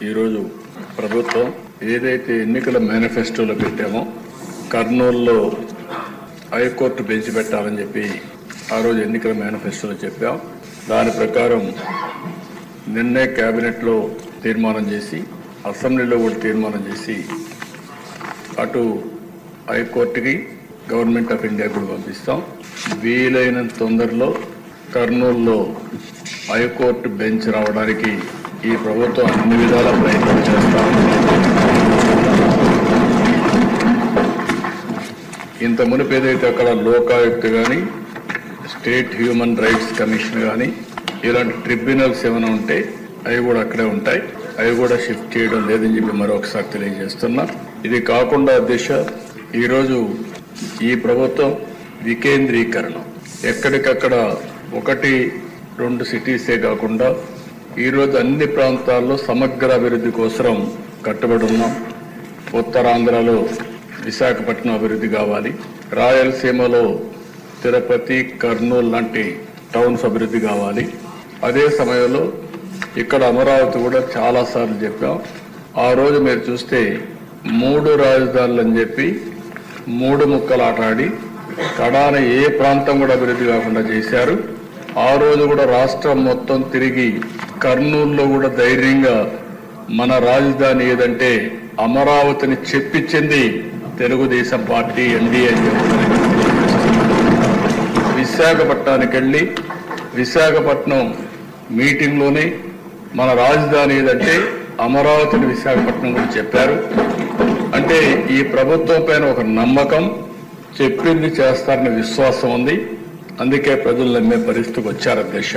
ఈరోజు ప్రభుత్వం ఏదైతే ఎన్నికల మేనిఫెస్టోలో పెట్టామో కర్నూలులో హైకోర్టు బెంచ్ పెట్టాలని చెప్పి ఆ రోజు ఎన్నికల మేనిఫెస్టోలో చెప్పాం. దాని ప్రకారం నిన్నే కేబినెట్లో తీర్మానం చేసి అసెంబ్లీలో కూడా తీర్మానం చేసి అటు హైకోర్టుకి గవర్నమెంట్ ఆఫ్ ఇండియా కూడా పంపిస్తాం. వీలైనంత తొందరలో కర్నూలులో హైకోర్టు బెంచ్ రావడానికి ఈ ప్రభుత్వం అన్ని విధాల ప్రయత్నం చేస్తాం. ఇంత మునుపు ఏదైతే అక్కడ లోకాయుక్త కానీ స్టేట్ హ్యూమన్ రైట్స్ కమిషన్ కానీ ఇలాంటి ట్రిబ్యునల్స్ ఏమైనా ఉంటే అవి కూడా అక్కడే ఉంటాయి. అవి కూడా షిఫ్ట్ చేయడం లేదని చెప్పి మరొకసారి తెలియజేస్తున్నా. ఇది కాకుండా అధ్యక్ష, ఈరోజు ఈ ప్రభుత్వం వికేంద్రీకరణ ఎక్కడికక్కడ 1-2 సిటీసే కాకుండా ఈరోజు అన్ని ప్రాంతాల్లో సమగ్ర అభివృద్ధి కోసం కట్టుబడి ఉన్నాం. ఉత్తరాంధ్రలో విశాఖపట్నం అభివృద్ధి కావాలి, రాయలసీమలో తిరుపతి, కర్నూలు లాంటి టౌన్స్ అభివృద్ధి కావాలి. అదే సమయంలో ఇక్కడ అమరావతి కూడా చాలాసార్లు చెప్పాం. ఆ రోజు మీరు చూస్తే 3 రాజధానులు అని చెప్పి 3 ముక్కలు ఆటాడి కడాన ఏ ప్రాంతం కూడా అభివృద్ధి కాకుండా చేశారు. ఆ రోజు కూడా రాష్ట్రం మొత్తం తిరిగి కర్నూలులో కూడా ధైర్యంగా మన రాజధాని ఏదంటే అమరావతిని చెప్పించింది తెలుగుదేశం పార్టీ ఎన్డీఏ అని చెప్తున్నారు. విశాఖపట్నానికి వెళ్ళి విశాఖపట్నం మీటింగ్లోనే మన రాజధాని ఏదంటే అమరావతిని విశాఖపట్నం కూడా చెప్పారు. అంటే ఈ ప్రభుత్వం పైన ఒక నమ్మకం, చెప్పింది చేస్తారనే విశ్వాసం ఉంది. అందుకే ప్రజలు నమ్మే పరిస్థితికి వచ్చారు అధ్యక్ష.